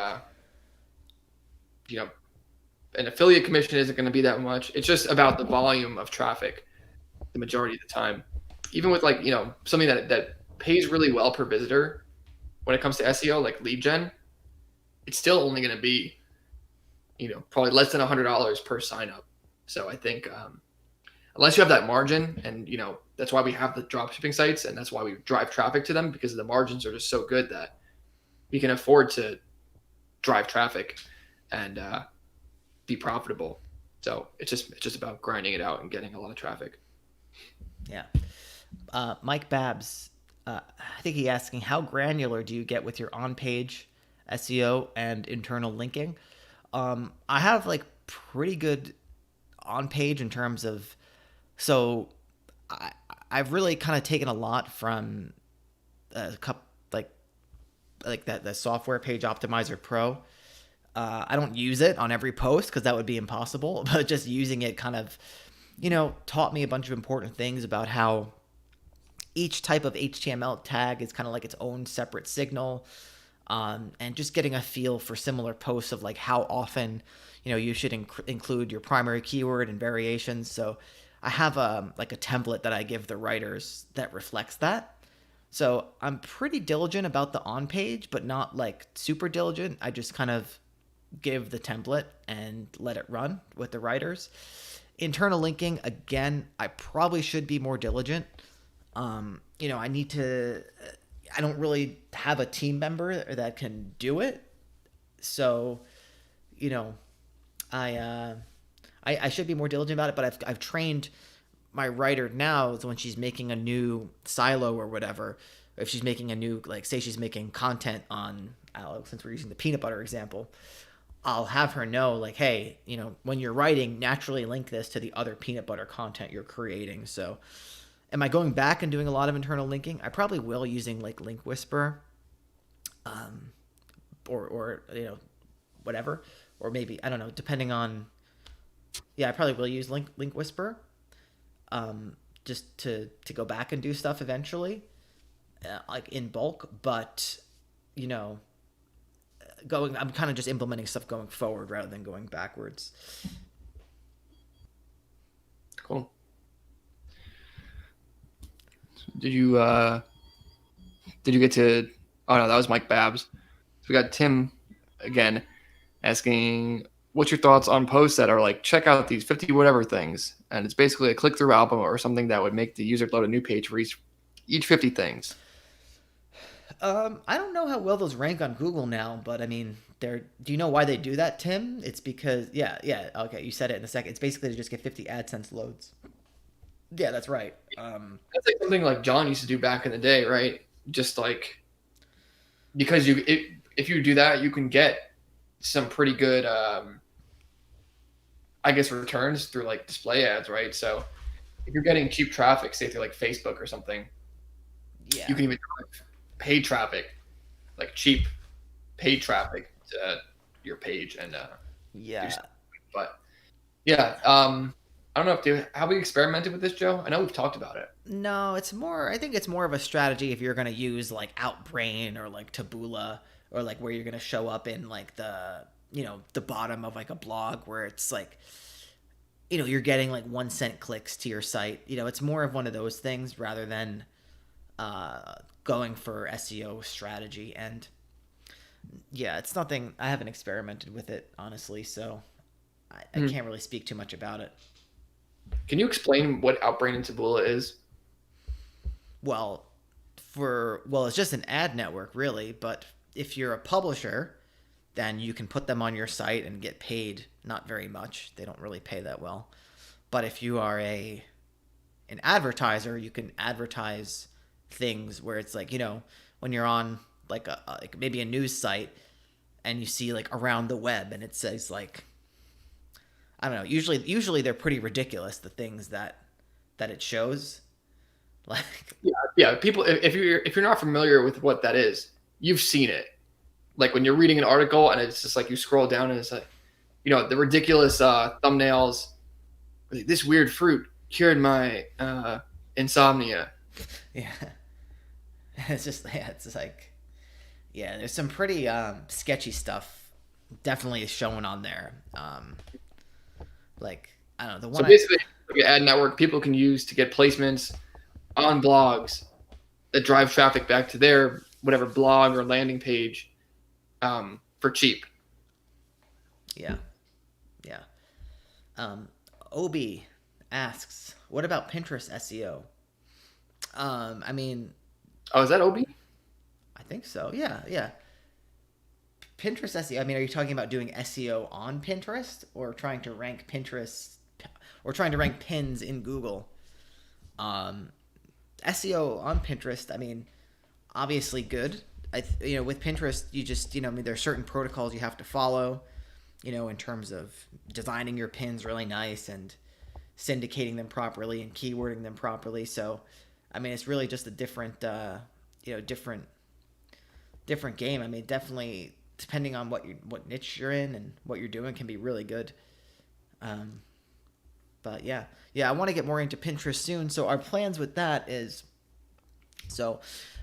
an affiliate commission isn't going to be that much. It's just about the volume of traffic the majority of the time. Even with something that pays really well per visitor, when it comes to SEO, like lead gen, it's still only going to be, probably less than $100 per sign up. So I think unless you have that margin, and that's why we have the dropshipping sites, and that's why we drive traffic to them, because the margins are just so good that we can afford to drive traffic and be profitable. So it's just about grinding it out and getting a lot of traffic. Yeah. Mike Babs, I think he's asking, how granular do you get with your on-page SEO and internal linking? I have like pretty good on-page in terms of, so I've really kind of taken a lot from a couple, like that software Page Optimizer Pro. I don't use it on every post because that would be impossible, but just using it kind of, taught me a bunch of important things about how each type of HTML tag is kind of like its own separate signal, and just getting a feel for similar posts of like how often, you should include your primary keyword and variations. So I have like a template that I give the writers that reflects that. So I'm pretty diligent about the on page, but not like super diligent. I just kind of give the template and let it run with the writers. Internal linking, again, I probably should be more diligent. I need to. I don't really have a team member that can do it, so you know, I I should be more diligent about it. But I've trained my writer now when she's making a new silo or whatever. If she's making a new, like, say she's making content on, since we're using the peanut butter example, I'll have her know, like, hey, when you're writing, naturally link this to the other peanut butter content you're creating. So, am I going back and doing a lot of internal linking? I probably will, using like Link Whisper, or whatever, or maybe I don't know, depending on. Yeah, I probably will use Link Whisper, just to go back and do stuff eventually, like in bulk. But you know, I'm kind of just implementing stuff going forward rather than going backwards. Cool. Did you get to? Oh no, that was Mike Babs. So we got Tim again asking, what's your thoughts on posts that are like, check out these 50 whatever things, and it's basically a click-through album or something that would make the user load a new page for each 50 things. I don't know how well those rank on Google now, but I mean, do you know why they do that, Tim? It's because, yeah, okay, you said it in a second. It's basically to just get 50 AdSense loads. Yeah, that's right. That's like something like John used to do back in the day, right? Just like, because if you do that, you can get some pretty good, I guess, returns through like display ads, right? So if you're getting cheap traffic, say through like Facebook or something, Yeah. you can even drive paid traffic, like cheap paid traffic to your page, and Yeah. but yeah, I don't know have we experimented with this, Joe? I know we've talked about it. No, I think it's more of a strategy if you're going to use like Outbrain or like Taboola, or like where you're going to show up in like the bottom of like a blog where it's like, you're getting like 1 cent clicks to your site. It's more of one of those things rather than going for SEO strategy. And yeah, it's nothing. I haven't experimented with it, honestly, so I can't really speak too much about it. Can you explain what Outbrain and Taboola is? Well, it's just an ad network, really. But if you're a publisher, then you can put them on your site and get paid not very much. They don't really pay that well. But if you are an advertiser, you can advertise things where it's like, when you're on like like maybe a news site and you see like around the web and it says like, I don't know, usually they're pretty ridiculous, the things that it shows. Like, Yeah. People, if you're not familiar with what that is, you've seen it. Like when you're reading an article and it's just like you scroll down and it's like, the ridiculous thumbnails. This weird fruit cured my insomnia. yeah. It's just like, yeah, there's some pretty sketchy stuff definitely showing on there. Like, I don't know, the one. So basically, like an ad network people can use to get placements on blogs that drive traffic back to their whatever blog or landing page for cheap. Yeah. Obi asks, what about Pinterest SEO? I mean, Oh, is that Obi? I think so. Yeah. Pinterest SEO. I mean, are you talking about doing SEO on Pinterest or trying to rank pins in Google? SEO on Pinterest, I mean, obviously good. With Pinterest, you just, I mean, there are certain protocols you have to follow, in terms of designing your pins really nice and syndicating them properly and keywording them properly. So, I mean, it's really just a different game. I mean, definitely depending on what niche you're in and what you're doing can be really good. But yeah, I want to get more into Pinterest soon. So our plans with that is,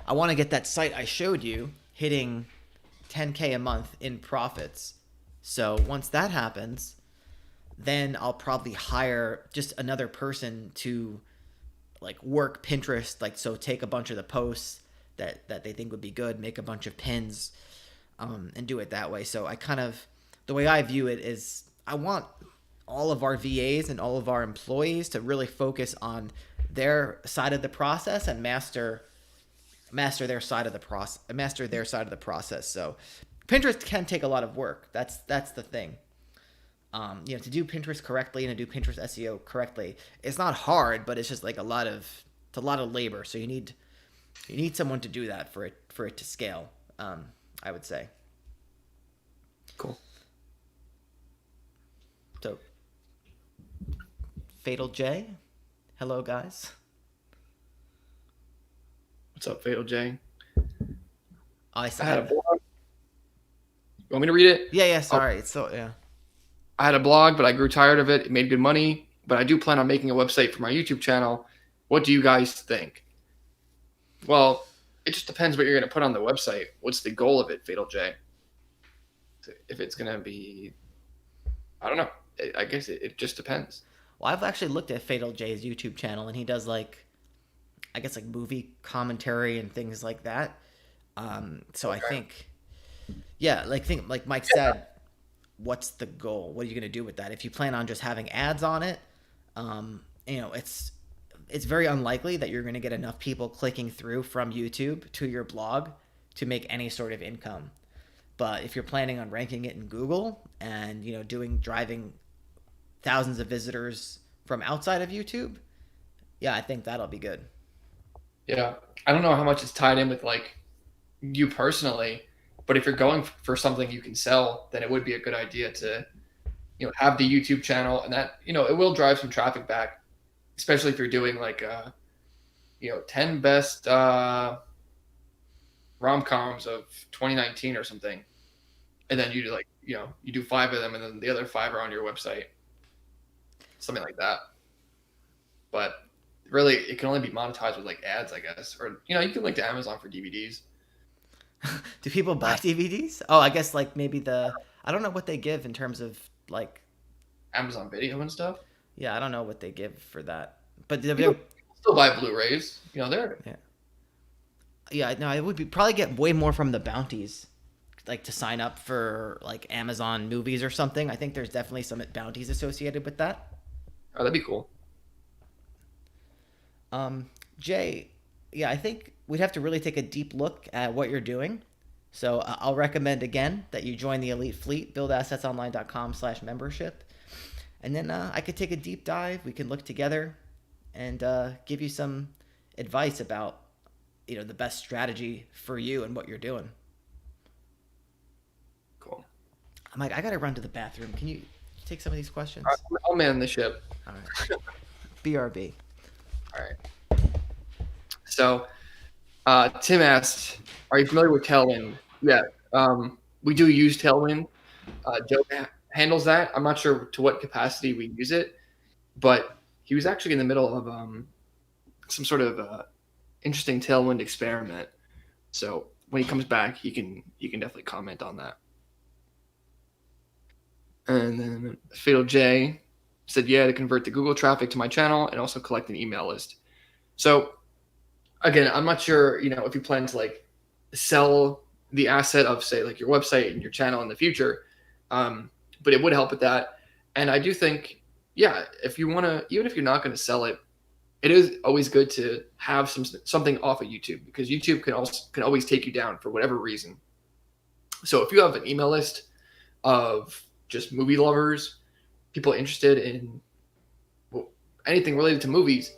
I want to get that site I showed you hitting 10K a month in profits. So once that happens, then I'll probably hire just another person to like work Pinterest. Like, so take a bunch of the posts that they think would be good, make a bunch of pins, and do it that way. So the way I view it is I want all of our VAs and all of our employees to really focus on their side of the process and master their side of the process. So Pinterest can take a lot of work. That's the thing. To do Pinterest correctly and to do Pinterest SEO correctly, it's not hard, but it's just like a lot of labor. So you need someone to do that for it to scale. I would say. Cool. So, Fatal J, hello guys. What's up, Fatal J? I had a blog. You want me to read it? Yeah. Sorry, it's so yeah. I had a blog, but I grew tired of it. It made good money, but I do plan on making a website for my YouTube channel. What do you guys think? Well, it just depends what you're going to put on the website. What's the goal of it, Fatal J? If it's going to be, I don't know. I guess it just depends. Well, I've actually looked at Fatal J's YouTube channel, and he does like movie commentary and things like that. So okay. I think, like Mike said, what's the goal? What are you going to do with that? If you plan on just having ads on it, it's very unlikely that you're going to get enough people clicking through from YouTube to your blog to make any sort of income. But if you're planning on ranking it in Google and, driving thousands of visitors from outside of YouTube, yeah, I think that'll be good. Yeah. I don't know how much it's tied in with like you personally, but if you're going for something you can sell, then it would be a good idea to, have the YouTube channel, and that, it will drive some traffic back, especially if you're doing like, 10 best rom-coms of 2019 or something. And then you do like, you do 5 of them and then the other 5 are on your website. Something like that. But really it can only be monetized with like ads, I guess. Or, you can link to Amazon for DVDs. Do people buy DVDs? Oh, I guess like maybe I don't know what they give in terms of like Amazon Video and stuff. Yeah, I don't know what they give for that. But people still buy Blu-rays. They're yeah. No, it would probably get way more from the bounties, like to sign up for like Amazon Movies or something. I think there's definitely some bounties associated with that. Oh, that'd be cool. Jay, yeah, I think we'd have to really take a deep look at what you're doing. So I'll recommend again that you join the Elite Fleet, buildassetsonline.com/membership. And then I could take a deep dive. We can look together and give you some advice about, the best strategy for you and what you're doing. Cool. I'm like, I got to run to the bathroom. Can you take some of these questions? I'll man the ship. All right. BRB. All right. So Tim asked, are you familiar with Tailwind? Yeah. We do use Tailwind. Joe handles that. I'm not sure to what capacity we use it, but he was actually in the middle of some sort of interesting Tailwind experiment. So when he comes back, he can definitely comment on that. And then Fatal J said, yeah, to convert the Google traffic to my channel and also collect an email list. So again, I'm not sure, if you plan to like sell the asset of say like your website and your channel in the future. But it would help with that. And I do think, yeah, if you want to, even if you're not going to sell it, it is always good to have something off of YouTube, because YouTube can always take you down for whatever reason. So if you have an email list of just movie lovers, people interested in anything related to movies,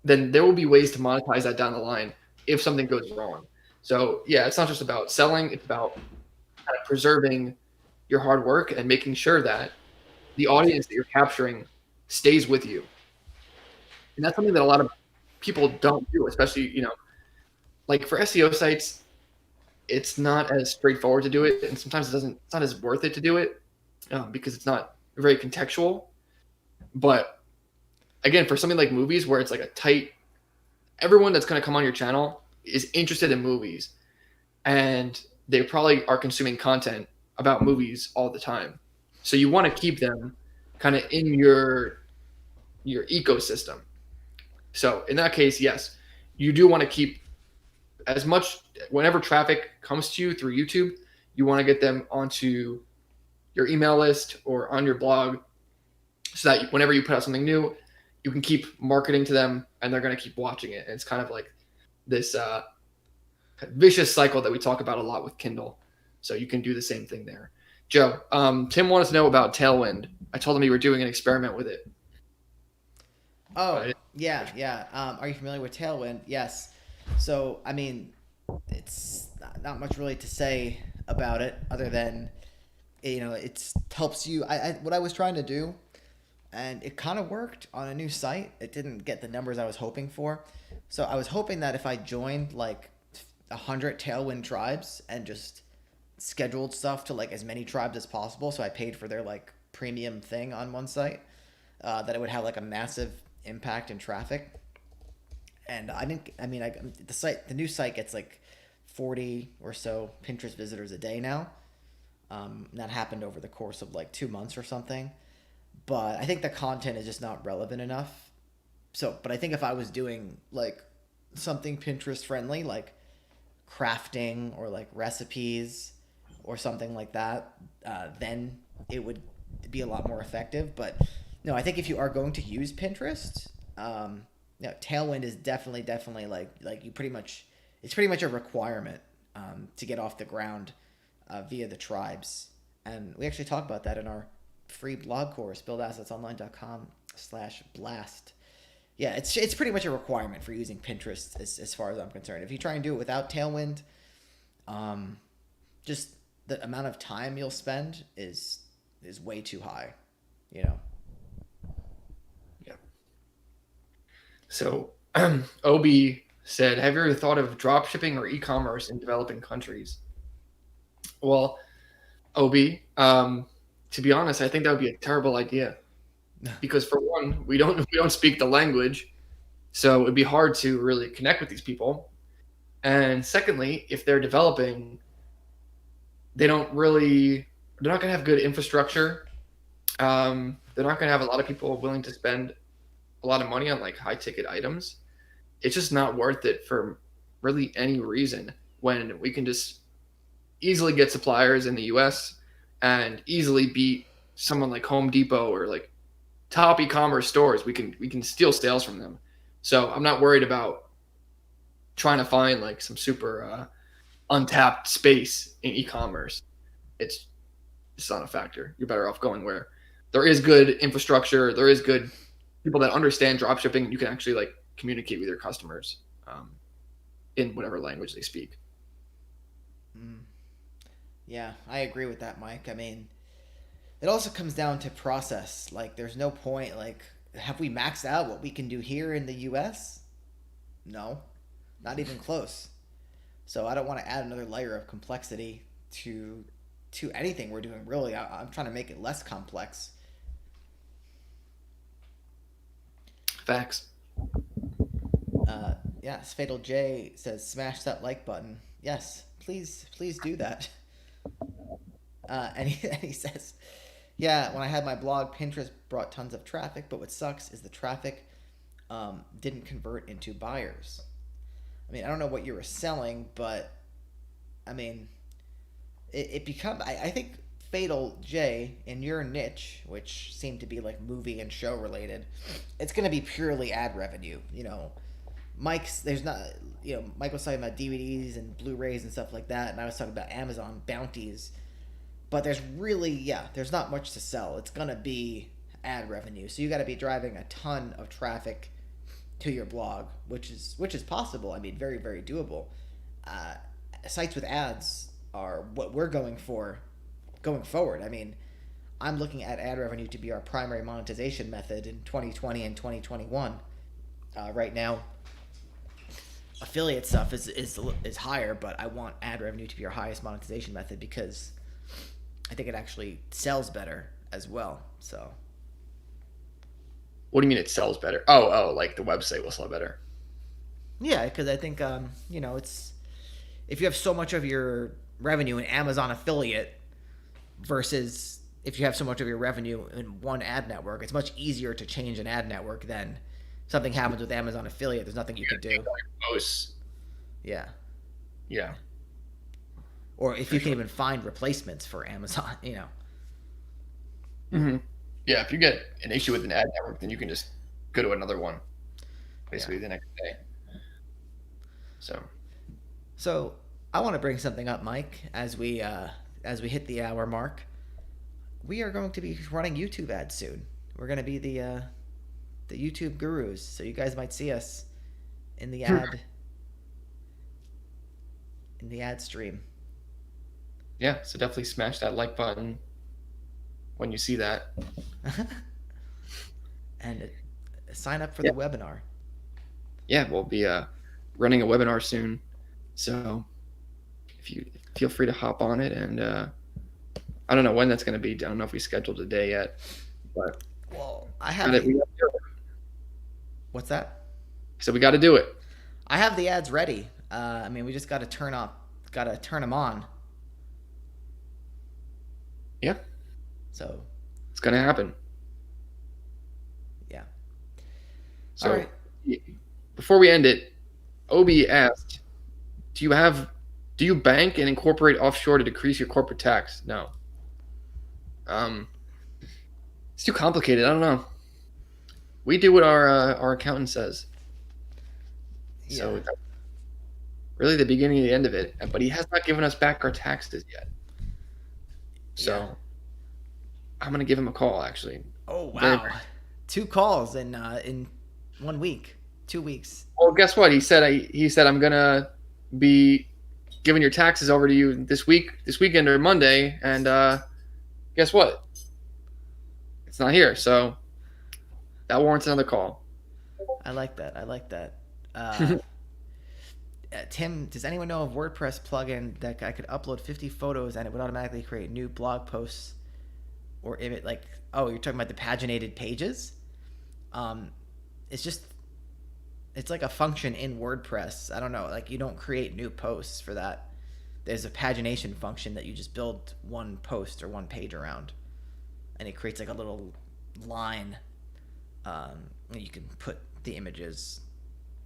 then there will be ways to monetize that down the line if something goes wrong. So yeah, it's not just about selling, it's about kind of preserving your hard work and making sure that the audience that you're capturing stays with you. And that's something that a lot of people don't do, especially, like for SEO sites, it's not as straightforward to do it. And sometimes it's not as worth it to do it because it's not very contextual. But again, for something like movies where it's like a tight, everyone that's going to come on your channel is interested in movies and they probably are consuming content about movies all the time. So you want to keep them kind of in your ecosystem. So in that case, yes, you do want to keep as much whenever traffic comes to you through YouTube, you want to get them onto your email list or on your blog so that whenever you put out something new, you can keep marketing to them and they're going to keep watching it. And it's kind of like this vicious cycle that we talk about a lot with Kindle. So you can do the same thing there. Joe, Tim wanted to know about Tailwind. I told him you were doing an experiment with it. Oh, yeah. Are you familiar with Tailwind? Yes. So, I mean, it's not much really to say about it other than, it helps you. What I was trying to do, and it kind of worked on a new site. It didn't get the numbers I was hoping for. So I was hoping that if I joined like 100 Tailwind tribes and just scheduled stuff to like as many tribes as possible, so I paid for their like premium thing on one site, that it would have like a massive impact in traffic. And I didn't. I mean, the new site gets like 40 or so Pinterest visitors a day now. That happened over the course of like 2 months or something. But I think the content is just not relevant enough. So, but I think if I was doing like something Pinterest friendly, like crafting or like recipes or something like that, then it would be a lot more effective. But no, I think if you are going to use Pinterest, Tailwind is definitely like you pretty much, it's pretty much a requirement to get off the ground via the tribes. And we actually talk about that in our free blog course, buildassetsonline.com/blast. Yeah, it's pretty much a requirement for using Pinterest as far as I'm concerned. If you try and do it without Tailwind, just the amount of time you'll spend is way too high, Yeah. So Obi said, have you ever thought of dropshipping or e-commerce in developing countries? Well, Obi, to be honest, I think that would be a terrible idea because for one, we don't speak the language, so it'd be hard to really connect with these people. And secondly, if they're developing, they're not going to have good infrastructure. They're not going to have a lot of people willing to spend a lot of money on like high ticket items. It's just not worth it for really any reason when we can just easily get suppliers in the US and easily beat someone like Home Depot or like top e-commerce stores. We can steal sales from them. So I'm not worried about trying to find like some super untapped space in e-commerce. It's not a factor. You're better off going where there is good infrastructure, there is good people that understand dropshipping, and you can actually like communicate with your customers in whatever language they speak. Yeah, I agree with that, Mike. I mean, it also comes down to process. Like, there's no point. Like, have we maxed out what we can do here in the U.S.? No, not even close. So I don't want to add another layer of complexity to anything we're doing. Really, I'm trying to make it less complex. Facts. Yes, Fatal J says, smash that like button. Yes, please do that. And he says, yeah, when I had my blog, Pinterest brought tons of traffic, but what sucks is the traffic didn't convert into buyers. I mean, I don't know what you were selling, but I mean, it become. I think Fatal J, in your niche, which seemed to be like movie and show related, it's going to be purely ad revenue. Mike was talking about DVDs and Blu-rays and stuff like that, and I was talking about Amazon bounties. But there's not much to sell. It's going to be ad revenue. So you got to be driving a ton of traffic to your blog, which is possible. I mean, very, very doable. Sites with ads are what we're going for going forward. I mean, I'm looking at ad revenue to be our primary monetization method in 2020 and 2021. Right now, affiliate stuff is higher, but I want ad revenue to be our highest monetization method because I think it actually sells better as well. So, what do you mean it sells better? Oh, like the website will sell better. Yeah, because I think it's if you have so much of your revenue in Amazon affiliate versus if you have so much of your revenue in one ad network, it's much easier to change an ad network than something happens with Amazon affiliate. There's nothing you can do. Posts. Yeah. Yeah. Or if For you can sure. even find replacements for Amazon, Hmm. Yeah, if you get an issue with an ad network, then you can just go to another one Yeah. basically the next day. So So I want to bring something up, Mike, as we hit the hour mark. We are going to be running YouTube ads soon. We're going to be the YouTube gurus, so you guys might see us in the ad stream. yeah, so definitely smash that like button when you see that. And sign up for Yeah, the webinar. yeah, we'll be running a webinar soon. So if you feel free to hop on it, and I don't know when that's going to be. I don't know if we scheduled a day yet, but Well, I got have it. the. We got to do it. What's that? So we got to do it. I have the ads ready. I mean, we just got to turn them on. Yeah, So it's going to happen. yeah. So All right. before we end it, Obi asked, do you bank and incorporate offshore to decrease your corporate tax? No. It's too complicated. I don't know. We do what our accountant says. So Yeah. that's really the beginning and the end of it. But he has not given us back our taxes yet. So Yeah. I'm gonna give him a call actually. Oh Very, wow. 2 calls in 1 week, 2 weeks. well, guess what? He said I'm gonna be giving your taxes over to you this weekend or Monday, and guess what? It's not here. So that warrants another call. I like that. Tim, does anyone know of WordPress plugin that I could upload 50 photos and it would automatically create new blog posts? Or if it you're talking about the paginated pages? It's like a function in WordPress. I don't know, like you don't create new posts for that. There's a pagination function that you just build one post or one page around, and it creates like a little line. And you can put the images,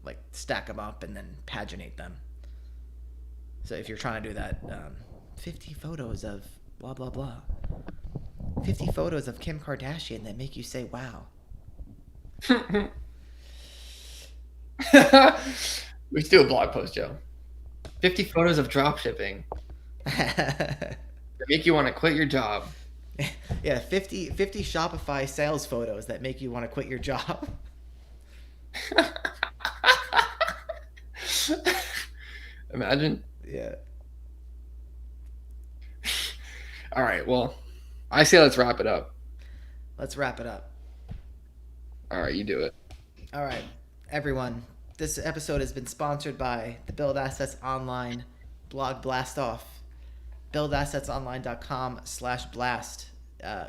like stack them up and then paginate them. So if you're trying to do that, 50 photos of blah blah blah, 50 photos of Kim Kardashian that make you say wow. We should do a blog post, Joe. 50 photos of dropshipping that make you want to quit your job. Yeah, 50 Shopify sales photos that make you want to quit your job. Imagine. Yeah. All right. Well, I say let's wrap it up. Let's wrap it up. All right, you do it. All right, everyone. This episode has been sponsored by the Build Assets Online Blog Blastoff. BuildAssetsOnline.com/blast.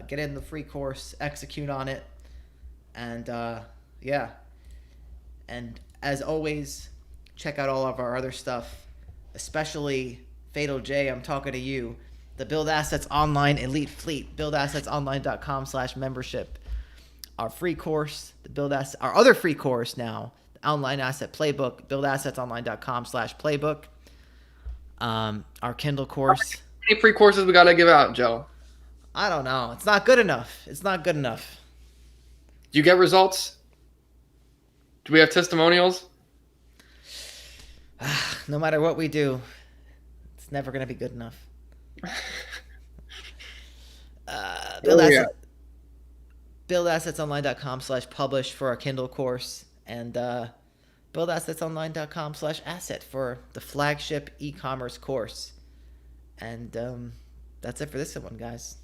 Get in the free course, execute on it, and yeah. And as always, check out all of our other stuff, especially Fatal J. I'm talking to you. The Build Assets Online Elite Fleet. BuildAssetsOnline.com/membership. Our free course, our other free course now, the Online Asset Playbook. BuildAssetsOnline.com/playbook. Our Kindle course. How many free courses we got to give out, Joe? I don't know. It's not good enough. Do you get results? Do we have testimonials? No matter what we do, it's never going to be good enough. BuildAssetsOnline.com/publish for our Kindle course, and BuildAssetsOnline.com/asset for the flagship e-commerce course. And that's it for this one, guys.